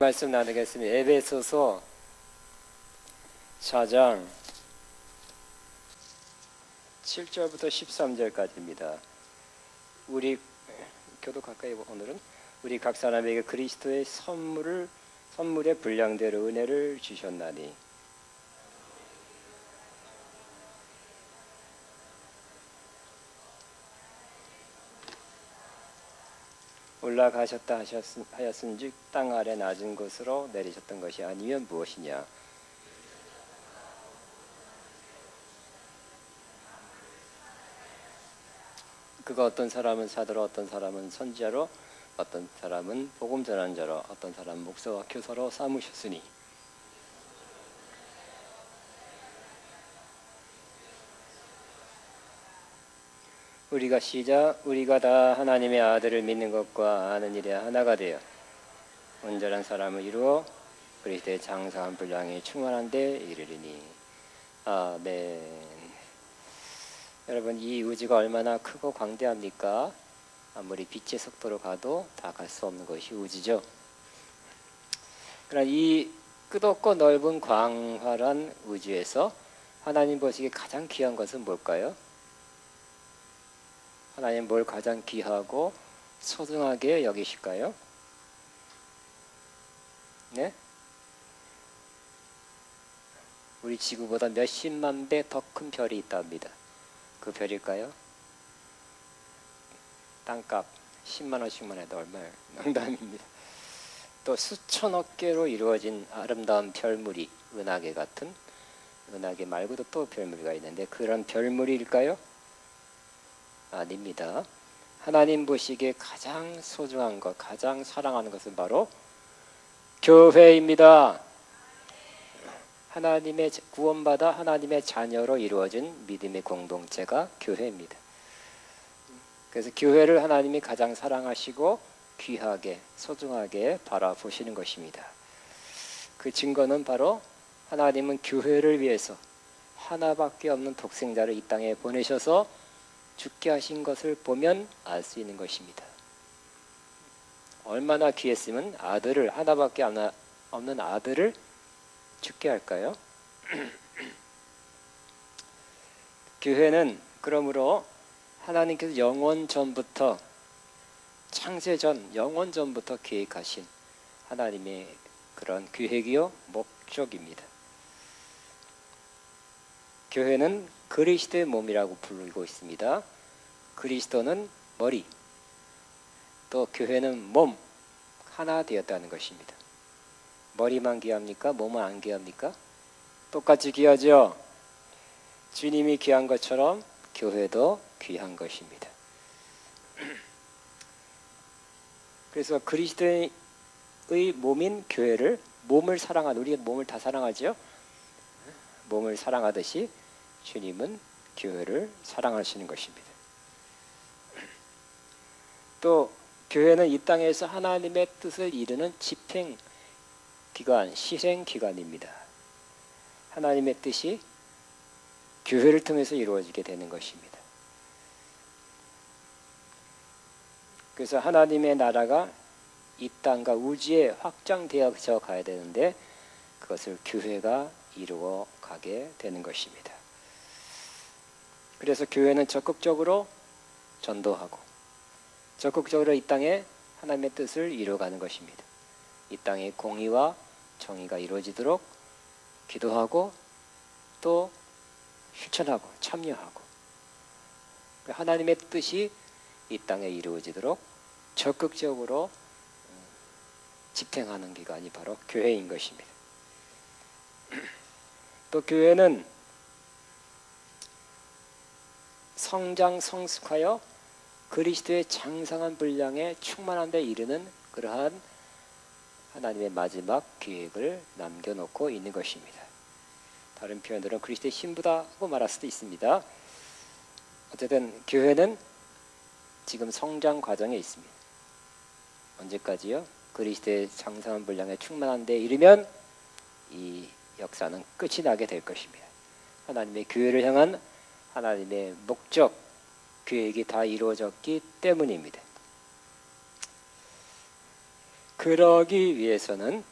말씀 나누겠습니다. 에베소서 4장 7절부터 13절까지입니다. 우리 교독할까요? 오늘은 우리 각 사람에게 그리스도의 선물의 분량대로 은혜를 주셨나니 올라가셨다 하였은즉 땅 아래 낮은 곳으로 내리셨던 것이 아니면 무엇이냐? 그가 어떤 사람은 사도로, 어떤 사람은 선지자로, 어떤 사람은 복음 전하는 자로, 어떤 사람은 목사와 교사로 삼으셨으니 우리가 다 하나님의 아들을 믿는 것과 아는 일에 하나가 되어 온전한 사람을 이루어 그리스도의 장사한 분량이 충만한 데 이르리니. 아멘. 여러분, 이 우주가 얼마나 크고 광대합니까? 아무리 빛의 속도로 가도 다 갈 수 없는 것이 우주죠. 그러나 이 끝없고 넓은 광활한 우주에서 하나님 보시기에 가장 귀한 것은 뭘까요? 하나님 뭘 가장 귀하고 소중하게 여기실까요? 네? 우리 지구보다 몇십만 배 더 큰 별이 있답니다. 그 별일까요? 땅값 10만 원씩만 해도 얼마예요? 농담입니다. 또 수천억 개로 이루어진 아름다운 별무리, 은하계 같은, 은하계 말고도 또 별무리가 있는데 그런 별무리일까요? 아닙니다. 하나님 보시기에 가장 소중한 것, 가장 사랑하는 것은 바로 교회입니다. 하나님의 구원받아 하나님의 자녀로 이루어진 믿음의 공동체가 교회입니다. 그래서 교회를 하나님이 가장 사랑하시고 귀하게 소중하게 바라보시는 것입니다. 그 증거는 바로 하나님은 교회를 위해서 하나밖에 없는 독생자를 이 땅에 보내셔서 죽게 하신 것을 보면 알 수 있는 것입니다. 얼마나 귀했으면 아들을, 하나밖에 없는 아들을 죽게 할까요? 교회는 그러므로 하나님께서 영원 전부터, 창세 전 영원 전부터 계획하신 하나님의 그런 계획이요 목적입니다. 교회는 그리스도의 몸이라고 부르고 있습니다. 그리스도는 머리, 또 교회는 몸, 하나 되었다는 것입니다. 머리만 귀합니까? 몸은 안 귀합니까? 똑같이 귀하죠. 주님이 귀한 것처럼 교회도 귀한 것입니다. 그래서 그리스도의 몸인 교회를, 몸을 사랑하는, 우리가 몸을 다 사랑하죠. 몸을 사랑하듯이 주님은 교회를 사랑하시는 것입니다. 또 교회는 이 땅에서 하나님의 뜻을 이루는 집행기관, 실행기관입니다. 하나님의 뜻이 교회를 통해서 이루어지게 되는 것입니다. 그래서 하나님의 나라가 이 땅과 우주에 확장되어져 가야 되는데 그것을 교회가 이루어 가게 되는 것입니다. 그래서 교회는 적극적으로 전도하고 적극적으로 이 땅에 하나님의 뜻을 이루어가는 것입니다. 이 땅에 공의와 정의가 이루어지도록 기도하고 또 실천하고 참여하고 하나님의 뜻이 이 땅에 이루어지도록 적극적으로 집행하는 기관이 바로 교회인 것입니다. 또 교회는 성장 성숙하여 그리스도의 장성한 분량에 충만한 데 이르는 그러한 하나님의 마지막 계획을 남겨놓고 있는 것입니다. 다른 표현들은 그리스도의 신부다고 말할 수도 있습니다. 어쨌든 교회는 지금 성장 과정에 있습니다. 언제까지요? 그리스도의 장성한 분량에 충만한 데 이르면 이 역사는 끝이 나게 될 것입니다. 하나님의 교회를 향한 하나님의 목적, 계획이 다 이루어졌기 때문입니다. 그러기 위해서는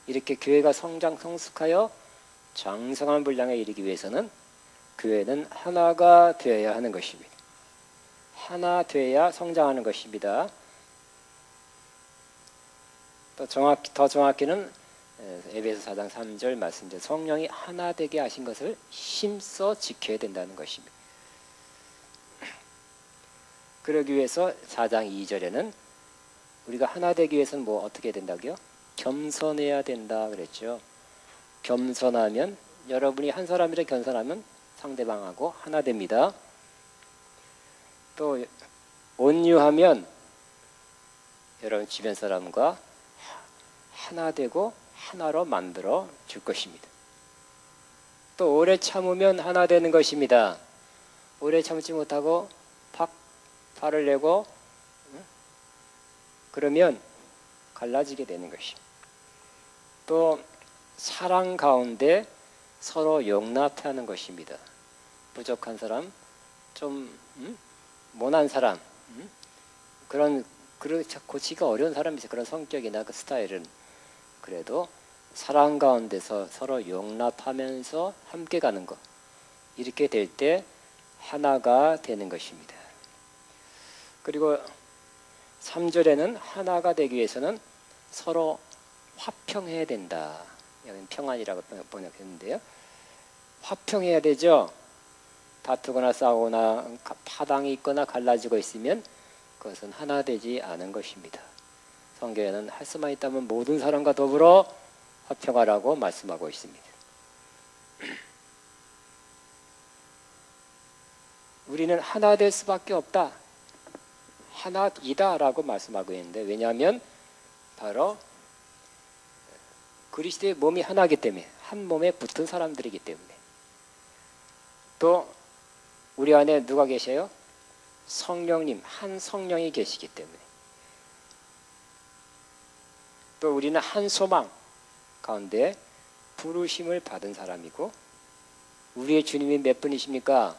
이렇게 교회가 성장 성숙하여 장성한 분량에 이르기 위해서는 교회는 하나가 되어야 하는 것입니다. 하나 되어야 성장하는 것입니다. 더 정확히는 에베소 4장 3절 말씀대로 성령이 하나 되게 하신 것을 힘써 지켜야 된다는 것입니다. 그러기 위해서 4장 2절에는 우리가 하나 되기 위해서는 뭐 어떻게 된다고요? 겸손해야 된다 그랬죠. 겸손하면 여러분이 한 사람이라 겸손하면 상대방하고 하나 됩니다. 또 온유하면 여러분 주변 사람과 하나 되고 하나로 만들어 줄 것입니다. 또 오래 참으면 하나 되는 것입니다. 오래 참지 못하고 화를 내고 그러면 갈라지게 되는 것입니다. 또 사랑 가운데 서로 용납하는 것입니다. 부족한 사람, 좀 모난 사람, 그런 고치기가 어려운 사람이 있어요. 그런 성격이나 그 스타일은. 그래도 사랑 가운데서 서로 용납하면서 함께 가는 것, 이렇게 될 때 하나가 되는 것입니다. 그리고 3절에는 하나가 되기 위해서는 서로 화평해야 된다. 여기는 평안이라고 번역했는데요. 화평해야 되죠. 다투거나 싸우거나 파당이 있거나 갈라지고 있으면 그것은 하나 되지 않은 것입니다. 성경에는 할 수만 있다면 모든 사람과 더불어 화평하라고 말씀하고 있습니다. 우리는 하나 될 수밖에 없다. 하나이다라고 말씀하고 있는데, 왜냐하면 바로 그리스도의 몸이 하나이기 때문에, 한 몸에 붙은 사람들이기 때문에. 또 우리 안에 누가 계셔요? 성령님, 한 성령이 계시기 때문에. 또 우리는 한 소망 가운데 부르심을 받은 사람이고, 우리의 주님이 몇 분이십니까?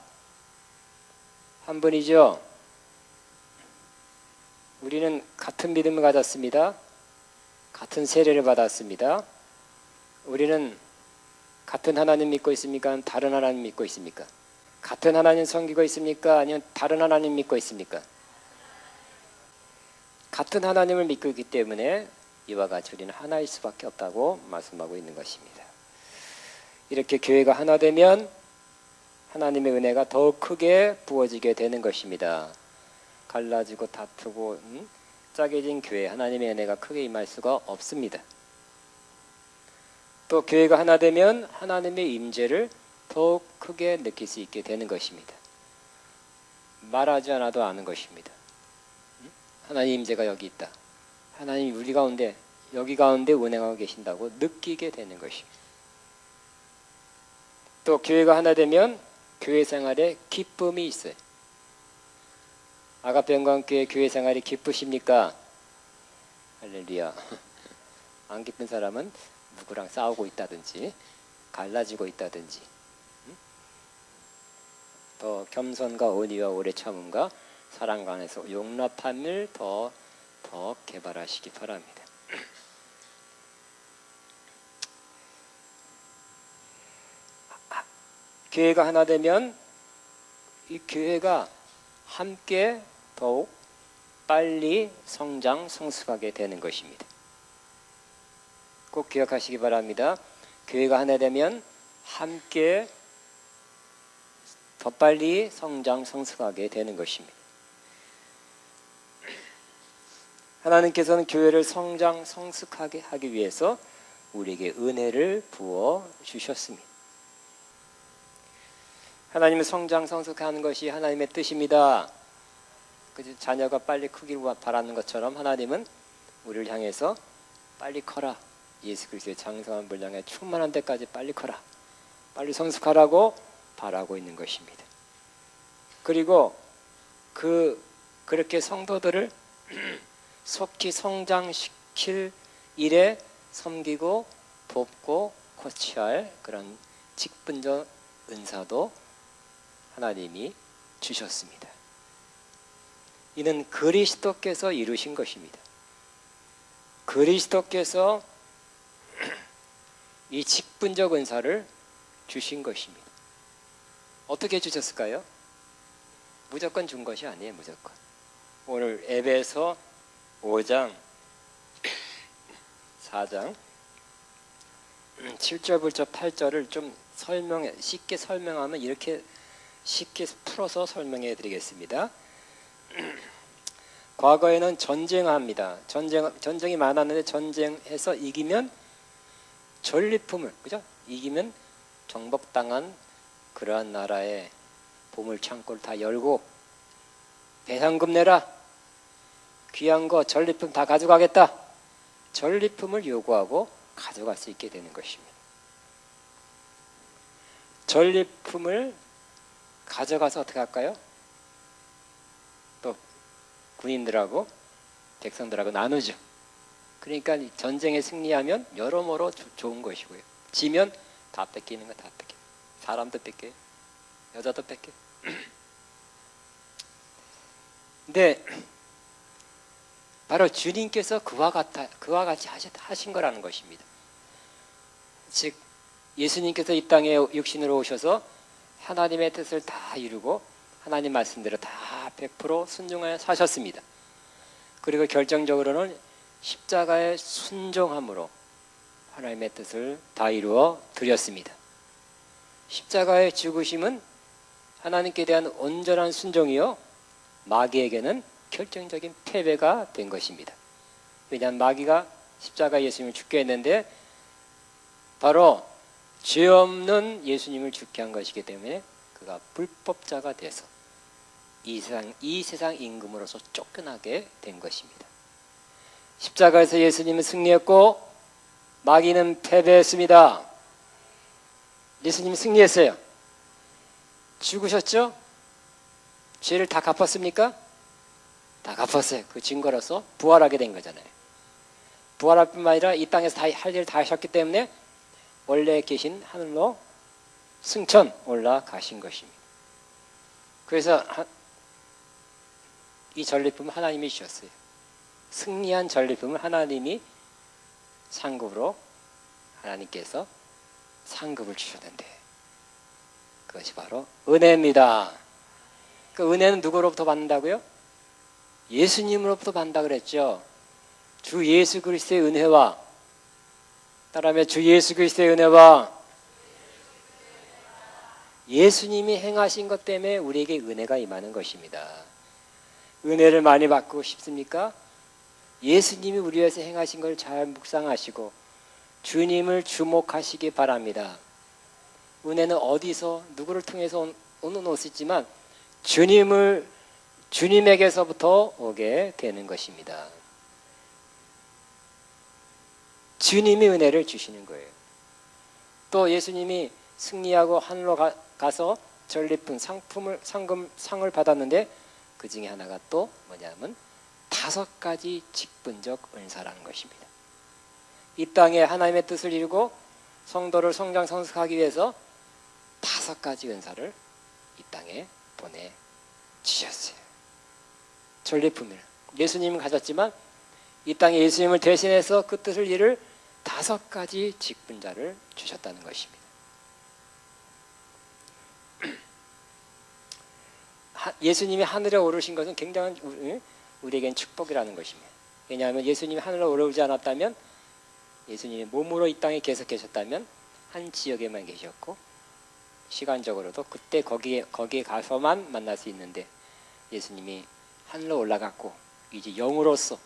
한 분이죠. 우리는 같은 믿음을 가졌습니다. 같은 세례를 받았습니다. 우리는 같은 하나님 믿고 있습니까? 다른 하나님 믿고 있습니까? 같은 하나님 섬기고 있습니까? 아니면 다른 하나님 믿고 있습니까? 같은 하나님을 믿고 있기 때문에 이와 같이 우리는 하나일 수밖에 없다고 말씀하고 있는 것입니다. 이렇게 교회가 하나 되면 하나님의 은혜가 더욱 크게 부어지게 되는 것입니다. 갈라지고 다투고 짜게진 교회, 하나님의 은혜가 크게 임할 수가 없습니다. 또 교회가 하나 되면 하나님의 임재를 더욱 크게 느낄 수 있게 되는 것입니다. 말하지 않아도 아는 것입니다. 하나님 임재가 여기 있다. 하나님 우리 가운데, 여기 가운데 운행하고 계신다고 느끼게 되는 것입니다. 또 교회가 하나 되면 교회 생활에 기쁨이 있어요. 아가페 영광교회 교회 생활이 기쁘십니까? 할렐루야. 안 기쁜 사람은 누구랑 싸우고 있다든지 갈라지고 있다든지, 또 겸손과 온유와 오래 참음과 사랑 간에서 용납함을 더 개발하시기 바랍니다. 교회가 하나 되면 이 교회가 함께 더욱 빨리 성장 성숙하게 되는 것입니다. 꼭 기억하시기 바랍니다. 교회가 하나 되면 함께 더 빨리 성장 성숙하게 되는 것입니다. 하나님께서는 교회를 성장 성숙하게 하기 위해서 우리에게 은혜를 부어 주셨습니다. 하나님의 성장 성숙하는 것이 하나님의 뜻입니다. 자녀가 빨리 크기를 바라는 것처럼 하나님은 우리를 향해서 빨리 커라, 예수 그리스도의 장성한 분량에 충만한 데까지 빨리 커라, 빨리 성숙하라고 바라고 있는 것입니다. 그리고 그렇게 성도들을 속히 성장시킬 일에 섬기고 돕고 코치할 그런 직분적 은사도 하나님이 주셨습니다. 이는 그리스도께서 이루신 것입니다. 그리스도께서 이 직분적 은사를 주신 것입니다. 어떻게 주셨을까요? 무조건 준 것이 아니에요. 무조건. 오늘 에베소 5장 4장 7절부터 8절을 좀 쉽게 설명하면 이렇게 쉽게 풀어서 설명해 드리겠습니다. 과거에는 전쟁합니다. 전쟁이 많았는데 전쟁해서 이기면 전리품을, 그죠? 이기면 정복당한 그러한 나라의 보물창고를 다 열고 배상금 내라, 귀한 거 전리품 다 가져가겠다, 전리품을 요구하고 가져갈 수 있게 되는 것입니다. 전리품을 가져가서 어떻게 할까요? 또 군인들하고 백성들하고 나누죠. 그러니까 전쟁에 승리하면 여러모로 좋은 것이고요. 지면 다 뺏기는 거 다 뺏겨. 사람도 뺏겨요. 여자도 뺏겨요. 근데 바로 주님께서 그와 같이 하신 거라는 것입니다. 즉 예수님께서 이 땅에 육신으로 오셔서 하나님의 뜻을 다 이루고 하나님 말씀대로 다 100% 순종하여 사셨습니다. 그리고 결정적으로는 십자가의 순종함으로 하나님의 뜻을 다 이루어 드렸습니다. 십자가의 죽으심은 하나님께 대한 온전한 순종이요, 마귀에게는 결정적인 패배가 된 것입니다. 왜냐하면 마귀가 십자가 예수님을 죽게 했는데 바로 죄 없는 예수님을 죽게 한 것이기 때문에 그가 불법자가 돼서 이 세상 임금으로서 쫓겨나게 된 것입니다. 십자가에서 예수님은 승리했고 마귀는 패배했습니다. 예수님이 승리했어요. 죽으셨죠? 죄를 다 갚았습니까? 다 갚았어요. 그 증거로서 부활하게 된 거잖아요. 부활할 뿐만 아니라 이 땅에서 할 일을 다 하셨기 때문에 원래 계신 하늘로 승천 올라가신 것입니다. 그래서 이 전리품을 하나님이 주셨어요. 승리한 전리품을 하나님이 상급으로 하나님께서 상급을 주셨는데 그것이 바로 은혜입니다. 그 은혜는 누구로부터 받는다고요? 예수님으로부터 받는다 그랬죠. 주 예수 그리스도의 은혜와, 따라하며 주 예수 그리스도의 은혜와 예수님이 행하신 것 때문에 우리에게 은혜가 임하는 것입니다. 은혜를 많이 받고 싶습니까? 예수님이 우리 위해서 행하신 걸 잘 묵상하시고 주님을 주목하시기 바랍니다. 은혜는 어디서 누구를 통해서 오는 것이지만 주님에게서부터 오게 되는 것입니다. 주님이 은혜를 주시는 거예요. 또 예수님이 승리하고 하늘로 가서 전리품 상을 받았는데 그 중에 하나가 또 뭐냐면 5가지 직분적 은사라는 것입니다. 이 땅에 하나님의 뜻을 이루고 성도를 성장 성숙하기 위해서 5가지 은사를 이 땅에 보내주셨어요. 전리품을 예수님은 가졌지만 이 땅에 예수님을 대신해서 그 뜻을 이룰 5가지 직분자를 주셨다는 것입니다. 예수님이 하늘에 오르신 것은 굉장한 우리에겐 축복이라는 것입니다. 왜냐하면 예수님이 하늘로 오르지 않았다면, 예수님이 몸으로 이 땅에 계속 계셨다면 한 지역에만 계셨고 시간적으로도 그때 거기에 가서만 만날 수 있는데 예수님이 하늘로 올라갔고 이제 영으로서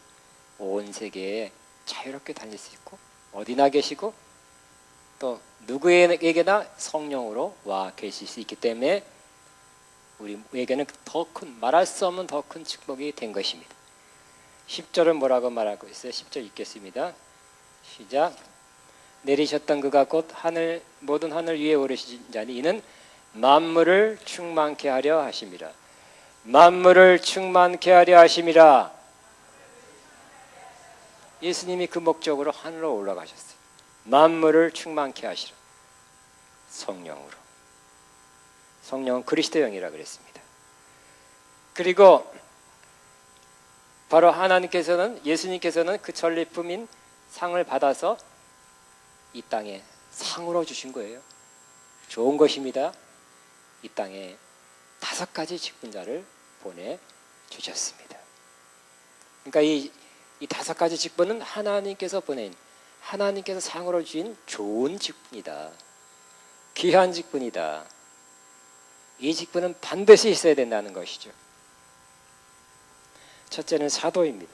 온 세계에 자유롭게 다닐 수 있고 어디나 계시고 또 누구에게나 성령으로 와 계실 수 있기 때문에 우리에게는 더 큰, 말할 수 없는 더 큰 축복이 된 것입니다. 10절은 뭐라고 말하고 있어요? 10절 읽겠습니다. 시작. 내리셨던 그가 곧 모든 하늘 위에 오르신 자니 이는 만물을 충만케 하려 하심이라. 만물을 충만케 하려 하심이라. 예수님이 그 목적으로 하늘로 올라가셨어요. 만물을 충만케 하시라. 성령으로. 성령은 그리스도의 영이라 그랬습니다. 그리고 바로 예수님께서는 그 전리품인 상을 받아서 이 땅에 상으로 주신 거예요. 좋은 것입니다. 이 땅에 5가지 직분자를 보내주셨습니다. 그러니까 이 5가지 직분은 하나님께서 보낸, 하나님께서 상으로 주신 좋은 직분이다. 귀한 직분이다. 이 직분은 반드시 있어야 된다는 것이죠. 첫째는 사도입니다.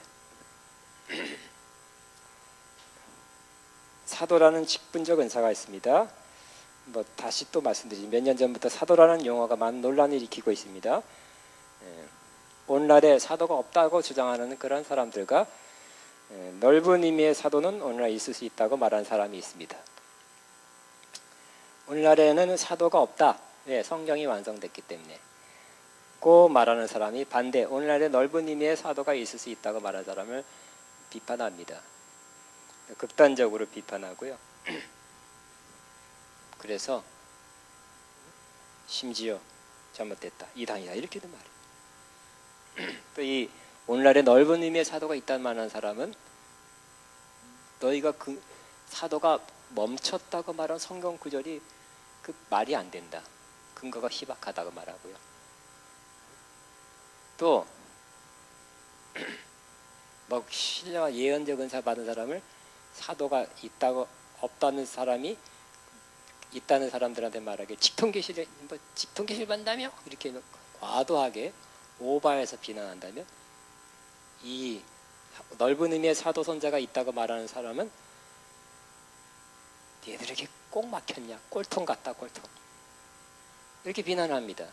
사도라는 직분적 은사가 있습니다. 다시 또 말씀드리면 몇 년 전부터 사도라는 용어가 많은 논란을 일으키고 있습니다. 오늘날에 사도가 없다고 주장하는 그런 사람들과 넓은 의미의 사도는 오늘날 있을 수 있다고 말하는 사람이 있습니다. 오늘날에는 사도가 없다. 왜? 성경이 완성됐기 때문에. 고 말하는 사람이 반대, 오늘날에 넓은 의미의 사도가 있을 수 있다고 말하는 사람을 비판합니다. 극단적으로 비판하고요. 그래서 심지어 잘못됐다, 이단이다 이렇게도 말해요. 또 이 오늘날에 넓은 의미의 사도가 있다는 말하는 사람은 너희가 그 사도가 멈췄다고 말한 성경 구절이 그 말이 안 된다. 근거가 희박하다고 말하고요. 또 신령한 예언적 은사 받은 사람을 사도가 있다고 없다는 사람이 있다는 사람들한테 말하기에 직통계시를 직통계시를 받는다며 이렇게 과도하게 오바해서 비난한다면 이 넓은 의미의 사도 선자가 있다고 말하는 사람은 얘들에게 꼭 막혔냐, 꼴통 같다, 꼴통 이렇게 비난합니다.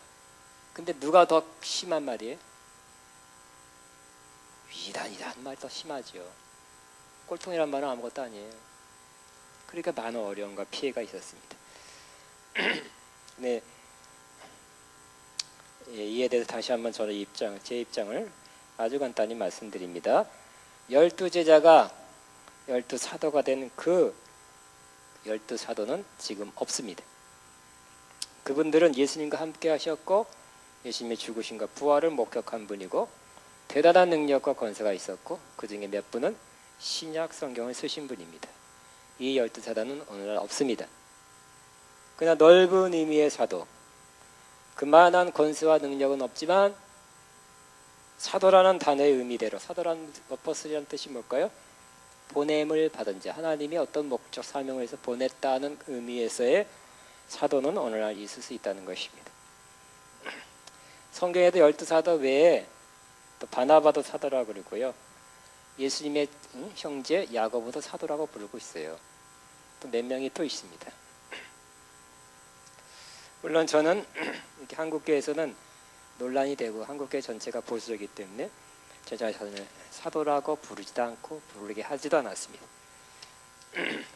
근데 누가 더 심한 말이에요? 위단이라는 말이 더 심하죠. 꼴통이란 말은 아무것도 아니에요. 그러니까 많은 어려움과 피해가 있었습니다. 네, 이에 대해서 다시 한번 제 입장을 아주 간단히 말씀드립니다. 12제자가 12사도가 된 그 12사도는 지금 없습니다. 그분들은 예수님과 함께 하셨고 예수님의 죽으심과 부활을 목격한 분이고 대단한 능력과 권세가 있었고 그 중에 몇 분은 신약 성경을 쓰신 분입니다. 이 12사도는 오늘날 없습니다. 그러나 넓은 의미의 사도, 그만한 권세와 능력은 없지만 사도라는 단어의 의미대로, 사도라는 어퍼슬이라는 뜻이 뭘까요? 보냄을 받은 자, 하나님이 어떤 목적 사명을 해서 보냈다는 의미에서의 사도는 오늘날 있을 수 있다는 것입니다. 성경에도 12사도 외에 또 바나바도 사도라고 그러고요. 예수님의 형제 야고보도 사도라고 부르고 있어요. 또 몇 명이 또 있습니다. 물론 저는 이렇게 한국교회에서는 논란이 되고 한국교회 전체가 보수적이기 때문에 제 자신을 사도라고 부르지도 않고 부르게 하지도 않았습니다.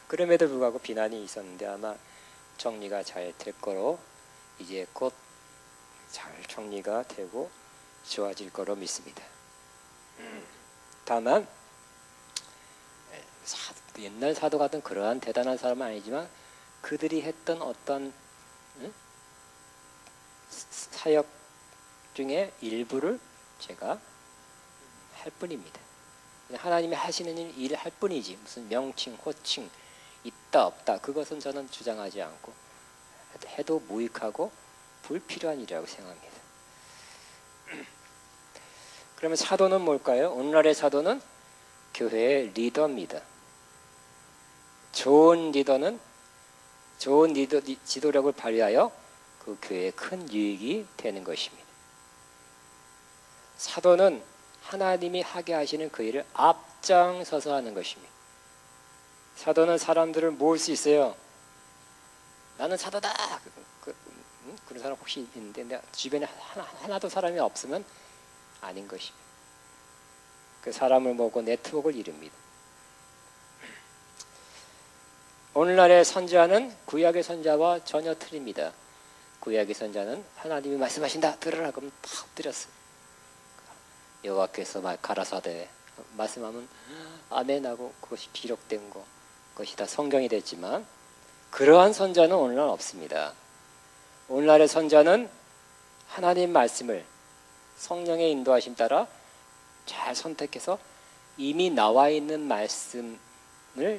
그럼에도 불구하고 비난이 있었는데 아마 정리가 잘 될 거로 이제 곧 잘 정리가 되고 좋아질 거로 믿습니다. 다만 옛날 사도 같은 그러한 대단한 사람은 아니지만 그들이 했던 어떤 사역 중에 일부를 제가 할 뿐입니다. 하나님이 하시는 일을 할 뿐이지 무슨 명칭, 호칭 있다 없다 그것은 저는 주장하지 않고 해도 무익하고 불필요한 일이라고 생각합니다. 그러면 사도는 뭘까요? 오늘날의 사도는 교회의 리더입니다. 좋은 리더는 좋은 지도력을 발휘하여 그 교회에 큰 유익이 되는 것입니다. 사도는 하나님이 하게 하시는 그 일을 앞장서서 하는 것입니다. 사도는 사람들을 모을 수 있어요. 나는 사도다. 그런 사람 혹시 있는데 내 주변에 하나도 사람이 없으면 아닌 것입니다. 그 사람을 모으고 네트워크를 이룹니다. 오늘날의 선지자는 구약의 선지자와 전혀 틀립니다. 구약의 선지자는 하나님이 말씀하신다 들으라 그러면 다 엎드렸어요. 여호와께서 가라사대 말씀하면 아멘하고 그것이 기록된 거 그것이 다 성경이 됐지만 그러한 선지자는 오늘날 없습니다. 오늘날의 선지자는 하나님 말씀을 성령의 인도하심 따라 잘 선택해서 이미 나와 있는 말씀을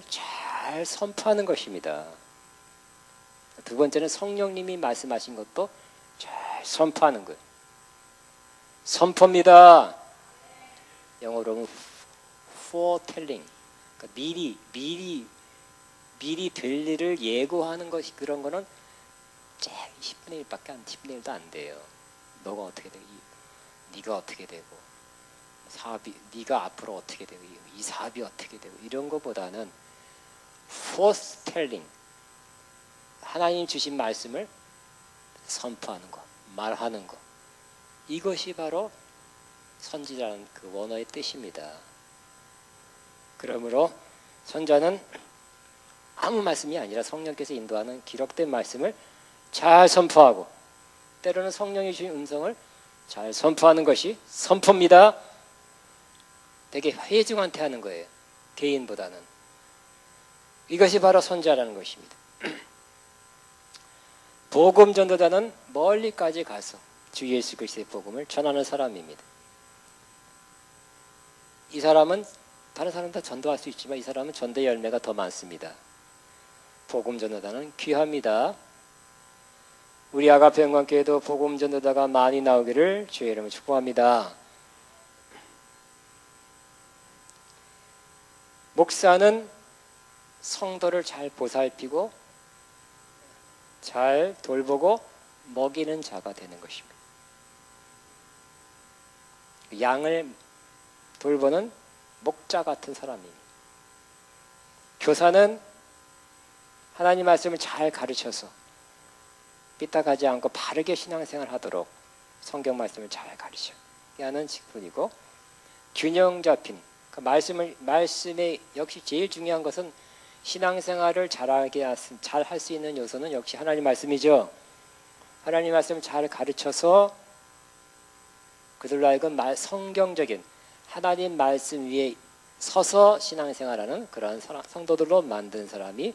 잘 선포하는 것입니다. 두 번째는 성령님이 말씀하신 것도 잘 선포하는 거예요. 선포입니다. 영어로는 foretelling. 그러니까 미리 될 일을 예고하는 것이 그런 거는 10분의 1밖에 안 10분의 1도 안 돼요. 너가 어떻게 되고 네가 어떻게 되고 사업이 네가 앞으로 어떻게 되고 이 사업이 어떻게 되고 이런 것보다는 foretelling 하나님 주신 말씀을 선포하는 것, 말하는 것 이것이 바로 선지자라는 그 원어의 뜻입니다. 그러므로 선자는 아무 말씀이 아니라 성령께서 인도하는 기록된 말씀을 잘 선포하고 때로는 성령이 주신 음성을 잘 선포하는 것이 선포입니다. 되게 회중한테 하는 거예요. 개인보다는. 이것이 바로 선자라는 것입니다. 복음 전도자는 멀리까지 가서 주 예수 그리스도의 복음을 전하는 사람입니다. 이 사람은 다른 사람 다 전도할 수 있지만 이 사람은 전도의 열매가 더 많습니다. 복음 전도자는 귀합니다. 우리 아가페 영광교회도 복음 전도자가 많이 나오기를 주의 이름으로 축복합니다. 목사는 성도를 잘 보살피고 잘 돌보고 먹이는 자가 되는 것입니다. 양을 돌보는 목자 같은 사람입니다. 교사는 하나님 말씀을 잘 가르쳐서 삐딱하지 않고 바르게 신앙생활 하도록 성경 말씀을 잘 가르쳐야 하는 직분이고 균형 잡힌 그 말씀에 역시 제일 중요한 것은 신앙생활을 잘 할 수 있는 요소는 역시 하나님 말씀이죠. 하나님 말씀을 잘 가르쳐서 그들로 하여금 성경적인 하나님 말씀 위에 서서 신앙생활하는 그러한 성도들로 만든 사람이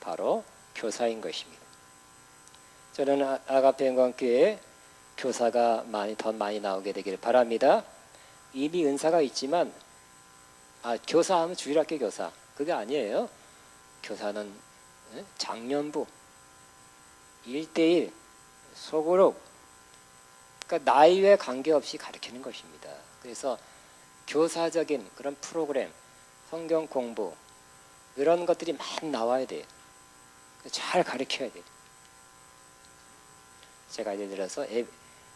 바로 교사인 것입니다. 저는 아가페 영광교회에 교사가 더 많이 나오게 되기를 바랍니다. 이미 은사가 있지만 교사하면 주일학교 교사 그게 아니에요. 교사는 장년부 1:1 소그룹 그러니까 나이에 관계없이 가르치는 것입니다. 그래서 교사적인 그런 프로그램 성경 공부 이런 것들이 많이 나와야 돼요. 잘 가르쳐야 돼요. 제가 예를 들어서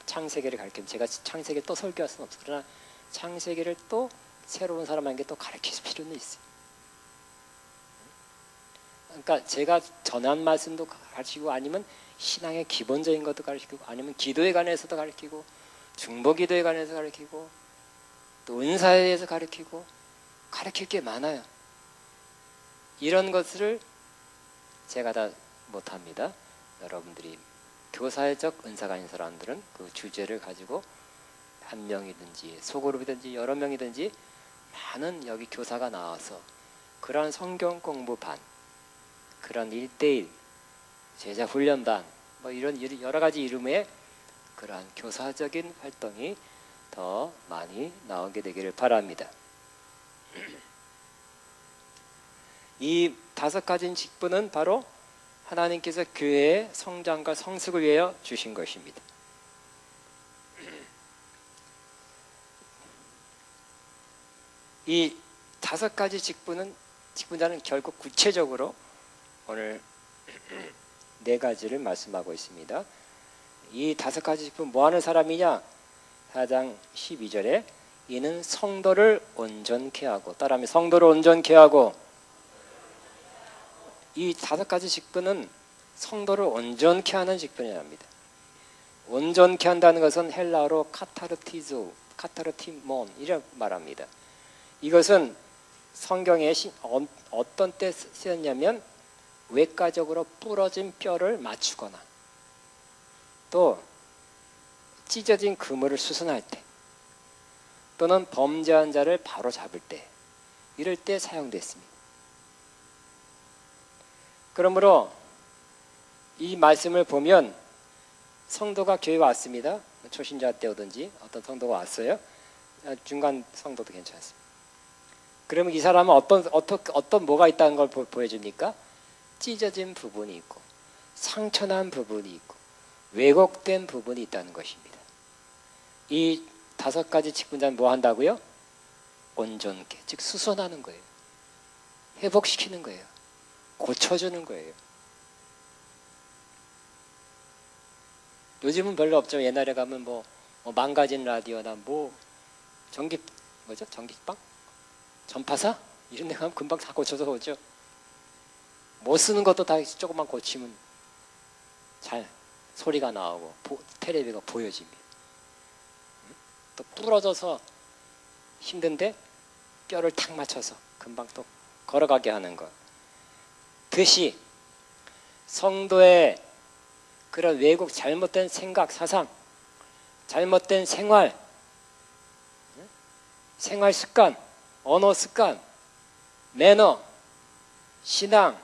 창세기를 가르치면 제가 창세기를 또 설교할 수는 없어요. 그러나 창세기를 또 새로운 사람에게 또 가르칠 필요는 있어요. 그러니까 제가 전한 말씀도 가르치고 아니면 신앙의 기본적인 것도 가르치고 아니면 기도에 관해서도 가르치고 중보기도에 관해서 가르치고 또 은사에 대해서 가르치고 가르칠 게 많아요. 이런 것을 제가 다 못합니다. 여러분들이 교사적 은사가 있는 사람들은 그 주제를 가지고 한 명이든지 소그룹이든지 여러 명이든지 많은 여기 교사가 나와서 그런 성경 공부반 그런 1:1 제자 훈련반 뭐 이런 여러 가지 이름의 그러한 교사적인 활동이 더 많이 나오게 되기를 바랍니다. 이 5가지 직분은 바로 하나님께서 교회의 성장과 성숙을 위하여 주신 것입니다. 이 5가지 직분자는 결국 구체적으로 오늘 4가지를 말씀하고 있습니다. 이 5가지 직분 뭐하는 사람이냐? 4장 12절에 이는 성도를 온전케 하고 따라하면 성도를 온전케 하고 이 5가지 직분은 성도를 온전케 하는 직분이라 합니다. 온전케 한다는 것은 헬라어로 카타르티몬 이라고 말합니다. 이것은 성경에 어떤 때 쓰였냐면 외과적으로 부러진 뼈를 맞추거나 또 찢어진 그물을 수선할 때 또는 범죄한 자를 바로 잡을 때 이럴 때 사용됐습니다. 그러므로 이 말씀을 보면 성도가 교회에 왔습니다. 초신자 때 오든지 어떤 성도가 왔어요. 중간 성도도 괜찮습니다. 그러면 이 사람은 어떤 뭐가 있다는 걸 보여줍니까? 찢어진 부분이 있고 상처난 부분이 있고 왜곡된 부분이 있다는 것입니다. 이 5가지 직분자는 뭐 한다고요? 온전케, 즉 수선하는 거예요. 회복시키는 거예요. 고쳐주는 거예요. 요즘은 별로 없죠. 옛날에 가면 뭐 망가진 라디오나 전기빵? 전파사? 이런 데 가면 금방 다 고쳐서 오죠. 못 쓰는 것도 다 조금만 고치면 잘 소리가 나오고 텔레비가 보여집니다. 또 부러져서 힘든데 뼈를 탁 맞춰서 금방 또 걸어가게 하는 것. 듯이 성도의 그런 왜곡, 잘못된 생각, 사상, 잘못된 생활 습관, 언어 습관, 매너, 신앙,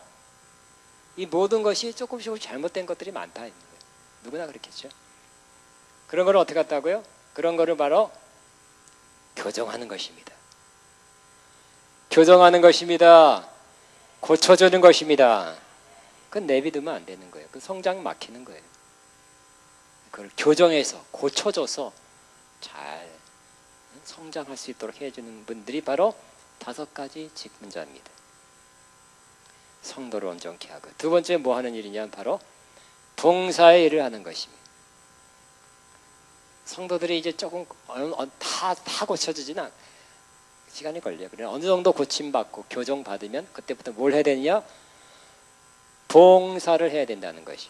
이 모든 것이 조금씩 잘못된 것들이 많다. 누구나 그렇겠죠. 그런 걸 어떻게 했다고요? 그런 거를 바로 교정하는 것입니다. 교정하는 것입니다. 고쳐주는 것입니다. 그건 내비두면 안 되는 거예요. 그 성장 막히는 거예요. 그걸 교정해서 고쳐줘서 잘 성장할 수 있도록 해주는 분들이 바로 5가지 직분자입니다. 성도를 온전케 하고, 두 번째 뭐 하는 일이냐? 바로 봉사의 일을 하는 것입니다. 성도들이 이제 조금 다 고쳐지지는 시간이 걸려요. 그래 어느 정도 고침받고 교정받으면 그때부터 뭘 해야 되느냐? 봉사를 해야 된다는 것이.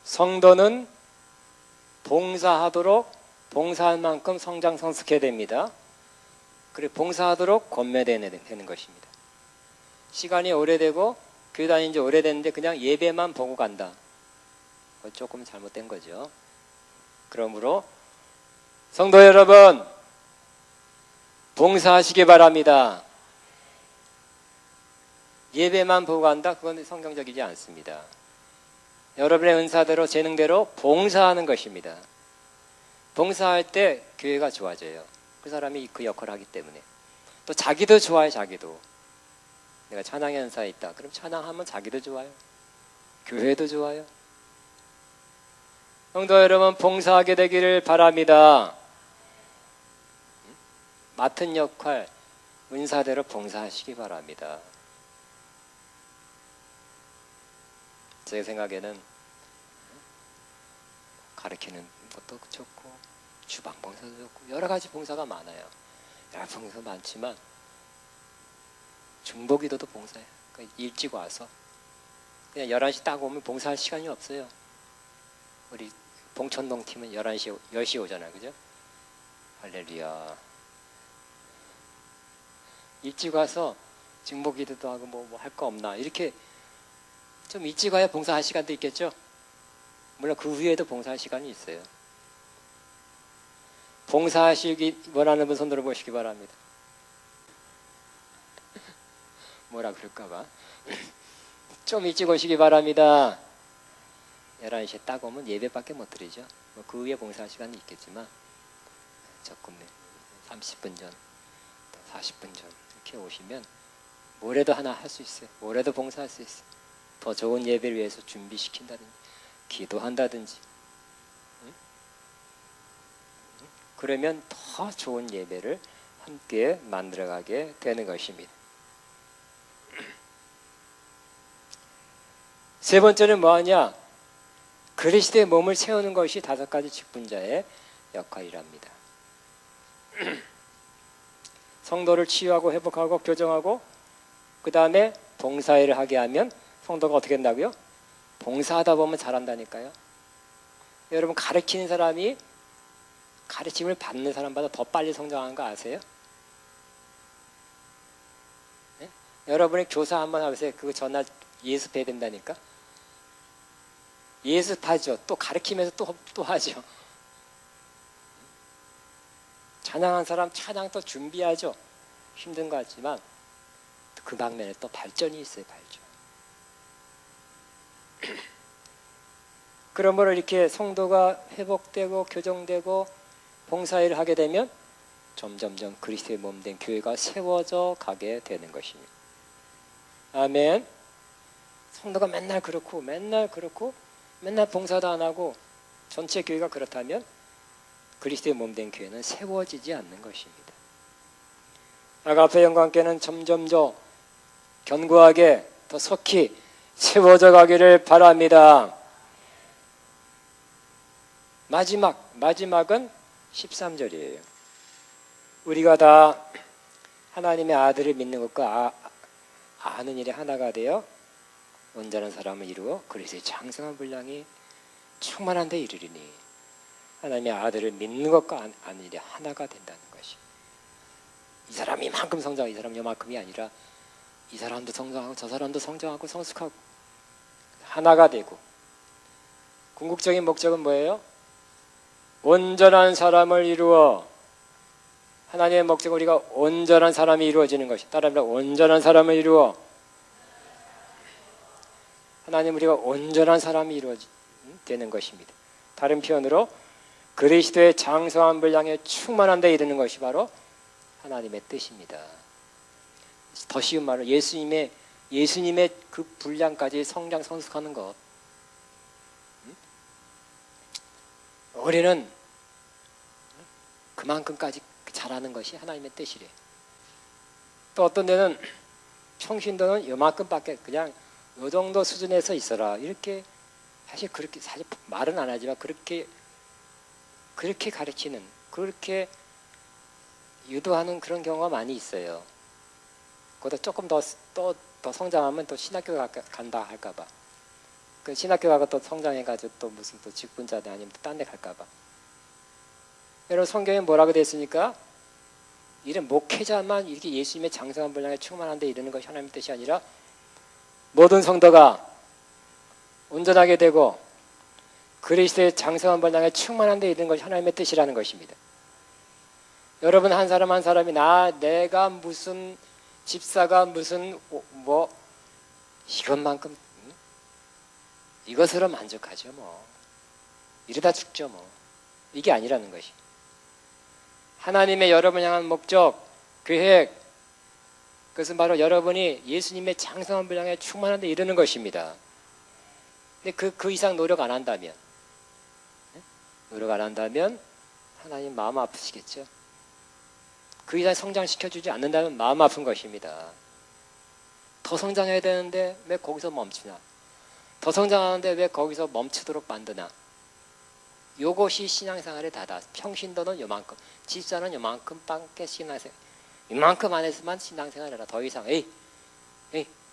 성도는 봉사할 만큼 성장 성숙해야 됩니다. 그리고 봉사하도록 권면되는 것입니다. 시간이 오래되고 교회 다닌 지 오래됐는데 그냥 예배만 보고 간다. 그건 조금 잘못된 거죠. 그러므로 성도 여러분, 봉사하시기 바랍니다. 예배만 보고 간다? 그건 성경적이지 않습니다. 여러분의 은사대로 재능대로 봉사하는 것입니다. 봉사할 때 교회가 좋아져요. 그 사람이 그 역할을 하기 때문에. 또 자기도 좋아요. 자기도. 내가 찬양의 은사에 있다. 그럼 찬양하면 자기도 좋아요. 교회도 좋아요. 성도 여러분, 봉사하게 되기를 바랍니다. 맡은 역할, 은사대로 봉사하시기 바랍니다. 제 생각에는 가르치는 것도 좋고 주방 봉사도 좋고 여러 가지 봉사가 많아요. 여러 봉사가 많지만 중보기도도 봉사해요. 그러니까 일찍 와서 그냥 11시 딱 오면 봉사할 시간이 없어요. 우리 봉천동 팀은 10시 오잖아요. 그죠? 할렐루야. 일찍 와서 중보기도도 하고 뭐 할 거 없나 이렇게 좀 일찍 와야 봉사할 시간도 있겠죠. 물론 그 후에도 봉사할 시간이 있어요. 봉사하시기 원하는 분 손 들어보시기 바랍니다. 뭐라 그럴까봐. 좀 일찍 오시기 바랍니다. 11시에 딱 오면 예배밖에 못 드리죠. 그 후에 봉사할 시간이 있겠지만 조금 30분 전, 40분 전 이렇게 오시면 뭐라도 하나 할 수 있어요. 뭐라도 봉사할 수 있어요. 더 좋은 예배를 위해서 준비시킨다든지 기도한다든지 그러면 더 좋은 예배를 함께 만들어가게 되는 것입니다. 세 번째는 뭐하냐? 그리스도의 몸을 세우는 것이 5가지 직분자의 역할이랍니다. 성도를 치유하고 회복하고 교정하고 그 다음에 봉사일을 하게 하면 성도가 어떻게 된다고요? 봉사하다 보면 잘한다니까요. 여러분 가르치는 사람이 가르침을 받는 사람보다 더 빨리 성장하는 거 아세요? 네? 여러분이 교사 한번 해보세요. 그거 전날 예습해야 된다니까. 예습하죠. 또 가르치면서 또 하죠. 찬양한 사람 찬양 또 준비하죠. 힘든 것 같지만 그 방면에 또 발전이 있어요. 발전. 그러므로 이렇게 성도가 회복되고 교정되고 봉사일을 하게 되면 점점점 그리스도의 몸된 교회가 세워져 가게 되는 것입니다. 아멘. 성도가 맨날 그렇고 맨날 봉사도 안 하고 전체 교회가 그렇다면 그리스도의 몸된 교회는 세워지지 않는 것입니다. 아가페 영광교회는 점점 더 견고하게 더 속히 세워져 가기를 바랍니다. 마지막은 13절이에요. 우리가 다 하나님의 아들을 믿는 것과 아는 일이 하나가 되어 온전한 사람을 이루어 그리스도의 장성한 분량이 충만한 데 이르리니, 하나님의 아들을 믿는 것과 아는 일이 하나가 된다는 것이, 이 사람이 이만큼 성장하고 이 사람 요만큼이 아니라 이 사람도 성장하고 저 사람도 성장하고 성숙하고 하나가 되고, 궁극적인 목적은 뭐예요? 온전한 사람을 이루어, 하나님의 목적은 우리가 온전한 사람이 이루어지는 것이, 따라합니다. 온전한 사람을 이루어, 하나님 우리가 온전한 사람이 되는 것입니다. 다른 표현으로 그리스도의 장성한 분량에 충만한 데 이르는 것이 바로 하나님의 뜻입니다. 더 쉬운 말로 예수님의 그 분량까지 성장 성숙하는 것. 우리는 그만큼까지 잘하는 것이 하나님의 뜻이래. 또 어떤 데는 평신도는 요만큼밖에, 그냥 요 정도 수준에서 있어라, 이렇게 사실 말은 안 하지만 그렇게 가르치는, 그렇게 유도하는 그런 경우가 많이 있어요. 그보다 조금 더 성장하면 또 신학교 간다 할까봐, 그 신학교 가고 또 성장해가지고 또 무슨 또 직분자들 아니면 또 딴 데 갈까봐. 여러분, 성경에 뭐라고 되어 있습니까? 이런 목회자만 이렇게 예수님의 장성한 분량에 충만한 데 이르는 것이 하나님의 뜻이 아니라 모든 성도가 온전하게 되고 그리스도의 장성한 분량에 충만한 데 이르는 것이 하나님의 뜻이라는 것입니다. 여러분, 한 사람 한 사람이 내가 무슨 집사가 무슨 이것만큼 이것으로 만족하죠. 이러다 죽죠. 이게 아니라는 것이, 하나님의 여러분을 향한 목적, 계획, 그것은 바로 여러분이 예수님의 장성한 분량에 충만한 데 이르는 것입니다. 근데 그 이상 노력 안 한다면 하나님 마음 아프시겠죠. 그 이상 성장시켜주지 않는다면 마음 아픈 것입니다. 더 성장해야 되는데 왜 거기서 멈추나? 더 성장하는데 왜 거기서 멈추도록 만드나? 요것이 신앙생활의 다다. 평신도는 요만큼, 집사는 요만큼 밖에 신앙생활, 이만큼 안에서만 신앙생활해라. 더 이상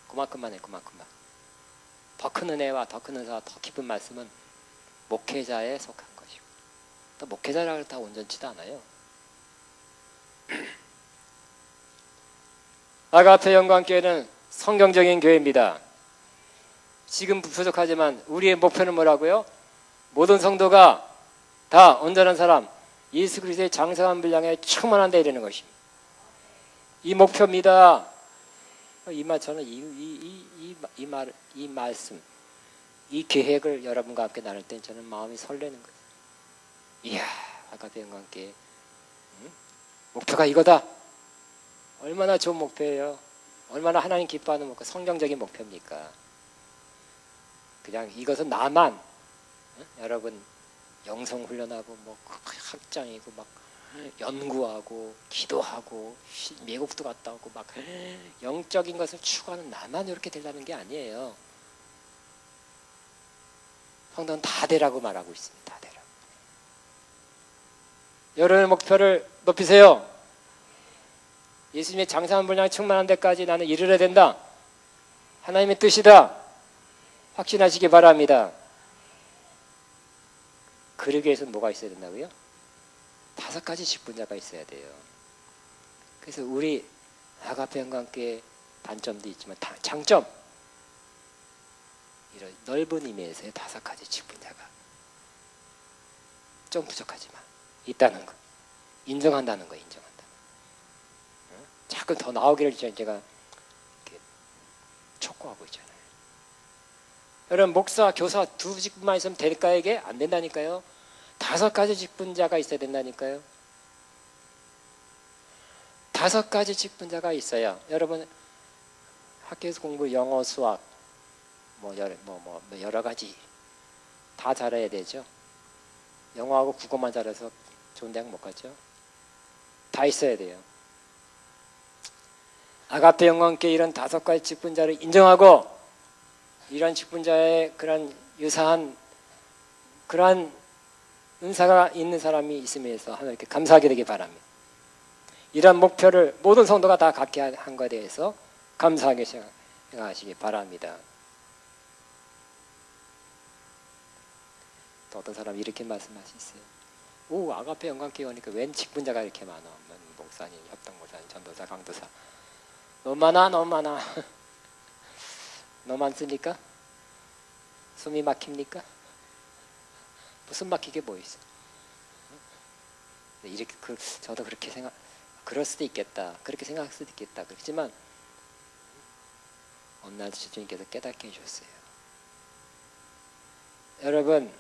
그만큼만 해. 더 큰 은혜와 더 큰 은사와 더 깊은 말씀은 목회자에 속한 것이고, 또 목회자라고 다 온전치도 않아요. 아가페 영광교회는 성경적인 교회입니다. 지금 부족하지만 우리의 목표는 뭐라고요? 모든 성도가 다 온전한 사람, 예수 그리스도의 장성한 분량에 충만한 데 이르는 것입니다. 이 목표입니다. 저는 이 말씀, 이 계획을 여러분과 함께 나눌 때 저는 마음이 설레는 거예요. 이야, 아가페 영광교회 목표가 이거다. 얼마나 좋은 목표예요. 얼마나 하나님 기뻐하는 목표, 성경적인 목표입니까? 그냥 이것은 나만, 여러분 영성 훈련하고 학장이고 막 연구하고 기도하고 미국도 갔다 오고 막 영적인 것을 추구하는 나만 이렇게 되려는 게 아니에요. 성도는 다 되라고 말하고 있습니다. 다 되라고. 여러분의 목표를 높이세요. 예수님의 장성한 분량이 충만한 데까지 나는 이르러야 된다. 하나님의 뜻이다. 확신하시기 바랍니다. 그러기 위해서는 뭐가 있어야 된다고요? 5가지 직분자가 있어야 돼요. 그래서 우리 아가페 영광교회 단점도 있지만 장점, 이런 넓은 의미에서의 5가지 직분자가 좀 부족하지만 있다는 거, 인정한다는 거. 자꾸 더 나오기를 제가 이렇게 촉구하고 있잖아요. 여러분, 목사, 교사 2 직분만 있으면 될까요? 이게 안 된다니까요. 5가지 직분자가 있어야 된다니까요. 5가지 직분자가 있어요. 여러분 학교에서 공부 영어, 수학 뭐 여러 가지 다 잘해야 되죠. 영어하고 국어만 잘해서 좋은 대학 못 가죠. 다 있어야 돼요. 아가페 영광께 이런 5가지 직분자를 인정하고 이런 직분자의 그런 유사한 그러한 은사가 있는 사람이 있음에서 하나님께 감사하게 되기 바랍니다. 이런 목표를 모든 성도가 다 갖게 한 것에 대해서 감사하게 생각하시기 바랍니다. 또 어떤 사람이 이렇게 말씀하셨어요. 오, 아가페 영광교회 오니까 웬 직분자가 이렇게 많아. 목사님, 협동목사님, 전도사, 강도사. 너무 많아. 너무 많습니까? 숨이 막힙니까? 무슨 막히게 뭐 있어? 이렇게 저도 그렇게 그럴 수도 있겠다. 그렇게 생각할 수도 있겠다. 그렇지만 어느 날 주님께서 깨닫게 해주셨어요. 여러분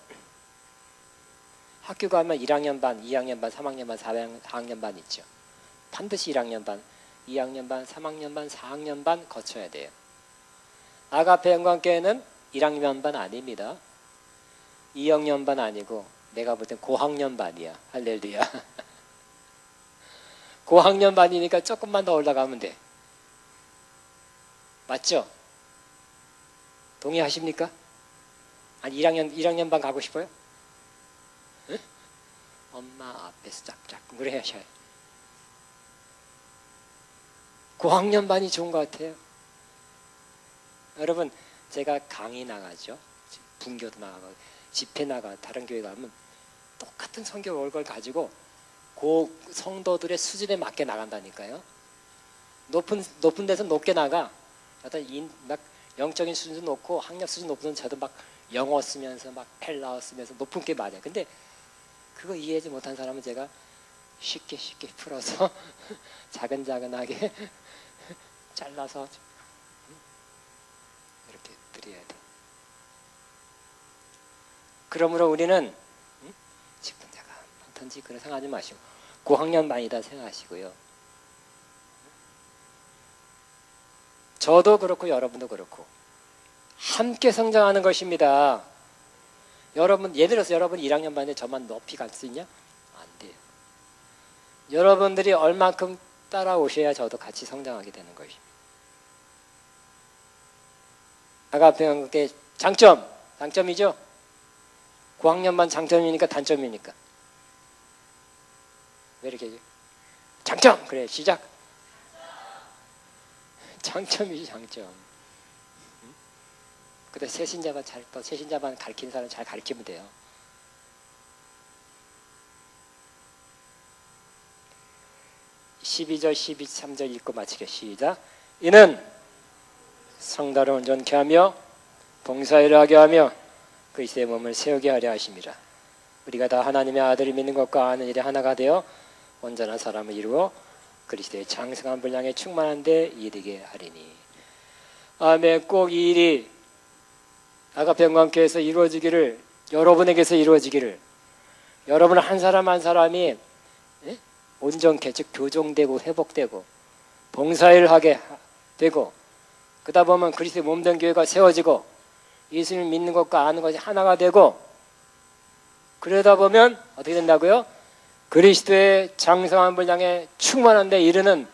학교 가면 1학년 반, 2학년 반, 3학년 반, 4학년 반 있죠. 반드시 1학년 반, 2학년 반, 3학년 반, 4학년 반 거쳐야 돼요. 아가페 영광교회는 1학년 반 아닙니다. 2학년 반 아니고 내가 볼 땐 고학년 반이야. 할렐루야. 고학년 반이니까 조금만 더 올라가면 돼. 맞죠? 동의하십니까? 아니 1학년 반 가고 싶어요? 응? 엄마 앞에서 짝짝 그래 하셔요. 고학년 반이 좋은 것 같아요. 여러분 제가 강의 나가죠. 분교도 나가고 집회 나가 다른 교회 가면 똑같은 성경 월걸 가지고 그 성도들의 수준에 맞게 나간다니까요. 높은 데서 높게 나가. 어떤 막 영적인 수준 높고 학력 수준 높은 저도 막 영어 쓰면서 막 헬라어 쓰면서 높은 게 맞아요. 근데 그거 이해하지 못한 사람은 제가 쉽게 풀어서 자근자근하게 잘라서 이렇게 드려야 돼. 그러므로 우리는 직분자가 많든지 그런 생각하지 마시고 고학년 반이다 생각하시고요. 저도 그렇고 여러분도 그렇고 함께 성장하는 것입니다. 여러분 예를 들어서 여러분 1학년 반에 저만 높이 갈 수 있냐? 안 돼요. 여러분들이 얼만큼 따라오셔야 저도 같이 성장하게 되는 것입니다. 아가페 영광교회 장점이죠? 고학년 반 장점이니까 단점이니까. 왜 이렇게 해요? 장점! 그래 시작! 장점이지 장점. 근데 세신자반 가르치는 사람 잘 가르치면 돼요. (12절) 13절 읽고 마치게 시작. 이는 성도를 온전케 하며 봉사일을 하게 하며 그리스도의 몸을 세우게 하려 하심이라. 우리가 다 하나님의 아들을 믿는 것과 아는 일에 하나가 되어 온전한 사람을 이루어 그리스도의 장성한 분량에 충만한 데 이르게 하리니. 아멘. 꼭 이 일이 아가페 영광교회에서 이루어지기를, 여러분에게서 이루어지기를, 여러분 한 사람 한 사람이 온전케, 즉 교정되고 회복되고 봉사일을 하게 되고, 그러다 보면 그리스도의 몸된 교회가 세워지고 예수님을 믿는 것과 아는 것이 하나가 되고, 그러다 보면 어떻게 된다고요? 그리스도의 장성한 분량에 충만한 데 이르는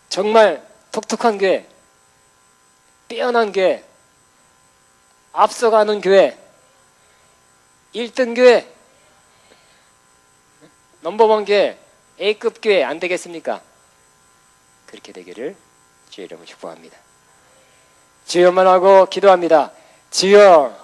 정말 독특한 교회, 빼어난 교회, 앞서가는 교회, 1등 교회, 넘버원 교회, A급 교회 안 되겠습니까? 그렇게 되기를 주의 이름으로 축복합니다. 주여만 하고 기도합니다. 주여